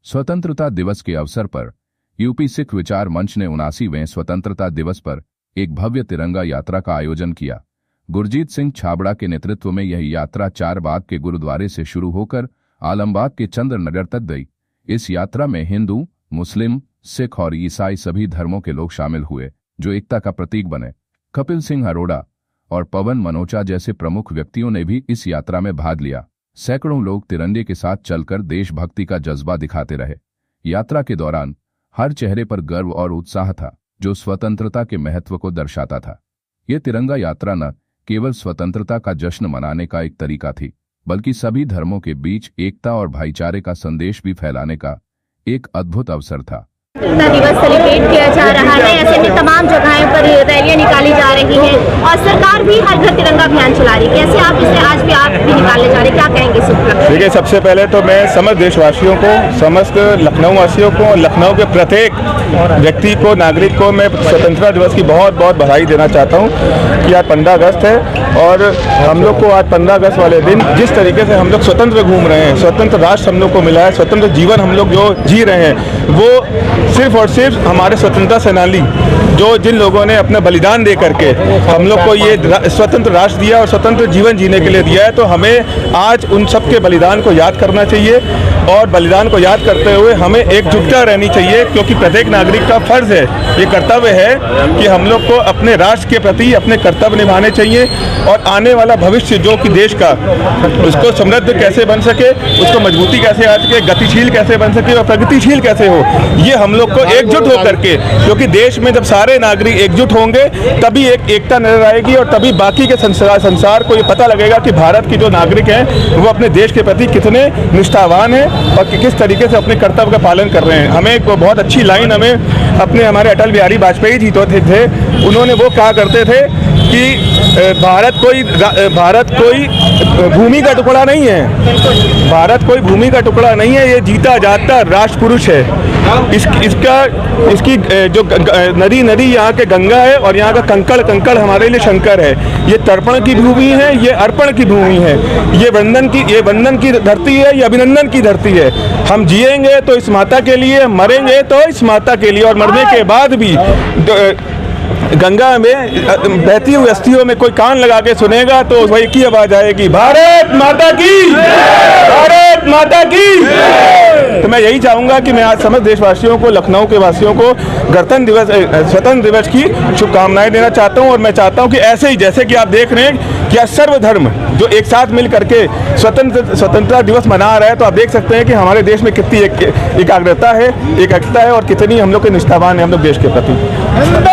स्वतंत्रता दिवस के अवसर पर यूपी सिख विचार मंच ने 79वें स्वतंत्रता दिवस पर एक भव्य तिरंगा यात्रा का आयोजन किया। गुरजीत सिंह छाबड़ा के नेतृत्व में यह यात्रा चारबाग के गुरुद्वारे से शुरू होकर आलमबाग के चंद्रनगर तक गई। इस यात्रा में हिंदू, मुस्लिम, सिख और ईसाई सभी धर्मों के लोग शामिल हुए, जो एकता का प्रतीक बने। कपिल सिंह अरोड़ा और पवन मनोचा जैसे प्रमुख व्यक्तियों ने भी इस यात्रा में भाग लिया। सैकड़ों लोग तिरंगे के साथ चलकर देशभक्ति का जज्बा दिखाते रहे। यात्रा के दौरान हर चेहरे पर गर्व और उत्साह था, जो स्वतंत्रता के महत्व को दर्शाता था। ये तिरंगा यात्रा न केवल स्वतंत्रता का जश्न मनाने का एक तरीका थी, बल्कि सभी धर्मों के बीच एकता और भाईचारे का संदेश भी फैलाने का एक अद्भुत अवसर था। स्वतंत्रता दिवस सेलिब्रेट किया जा रहा है। ऐसे में तमाम जगहों पर रैलियां निकाली जा रही हैं और सरकार भी हर घर तिरंगा अभियान चला रही है। कैसे आप इसे आज भी आप भी निकालने जा रहे हैं, क्या कहेंगे इस उपलक्ष्य? देखिए, सबसे पहले तो मैं समस्त देशवासियों को, समस्त लखनऊ वासियों को, लखनऊ के प्रत्येक व्यक्ति को, नागरिक को मैं स्वतंत्रता दिवस की बहुत बहुत बधाई देना चाहता हूँ कि आज 15 अगस्त है और हम लोग को आज 15 अगस्त वाले दिन जिस तरीके से हम लोग स्वतंत्र घूम रहे हैं, स्वतंत्र राष्ट्र हम लोग को मिला है, स्वतंत्र जीवन हम लोग जो जी रहे हैं, वो सिर्फ और सिर्फ हमारे स्वतंत्रता सेनानी जो जिन लोगों ने अपना बलिदान दे करके हम लोग को ये स्वतंत्र राष्ट्र दिया और स्वतंत्र जीवन जीने के लिए दिया है। तो हमें आज उन सब के बलिदान को याद करना चाहिए और बलिदान को याद करते हुए हमें एकजुटता रहनी चाहिए, क्योंकि प्रत्येक नागरिक का फर्ज है, ये कर्तव्य है कि हम लोग को अपने राष्ट्र के प्रति अपने कर्तव्य निभाने चाहिए और आने वाला भविष्य जो कि देश का, उसको समृद्ध कैसे बन सके, उसको मजबूती कैसे आ सके, गतिशील कैसे बन सके और प्रगतिशील कैसे हो, ये हम लोग को एकजुट होकर के, क्योंकि देश में जब सारे नागरिक एकजुट होंगे तभी एक एकता नजर आएगी और तभी बाकी के संसार को ये पता लगेगा कि भारत के जो नागरिक हैं वो अपने देश के प्रति कितने निष्ठावान हैं और किस तरीके से अपने कर्तव्य का पालन कर रहे हैं। हमें एक बहुत अच्छी लाइन हमारे अटल बिहारी वाजपेयी जी तो थे, उन्होंने वो कहा करते थे कि भारत कोई भूमि का टुकड़ा नहीं है, भारत कोई भूमि का टुकड़ा नहीं है, ये जीता जागता राष्ट्र पुरुष है। इसकी जो नदी यहाँ के गंगा है और यहाँ का कंकड़ हमारे लिए शंकर है। ये तर्पण की भूमि है, ये अर्पण की भूमि है, ये वंदन की धरती है, ये अभिनंदन की धरती है। हम जिएंगे तो इस माता के लिए, मरेंगे तो इस माता के लिए और मरने के बाद भी गंगा में बहती हुई अस्थियों में कोई कान लगा के सुनेगा तो वही की आवाज आएगी, भारत माता की, भारत माता की। तो मैं यही चाहूंगा कि मैं आज समस्त देशवासियों को, लखनऊ के वासियों को स्वतंत्र दिवस की शुभकामनाएं देना चाहता हूं और मैं चाहता हूं कि ऐसे ही जैसे कि आप देख रहे हैं कि आज सर्वधर्म जो एक साथ मिल करके स्वतंत्रता दिवस मना रहा है, तो आप देख सकते हैं कि हमारे देश में कितनी एकाग्रता है, एकता है और कितनी हम लोग के निष्ठावान है हम लोग देश के प्रति।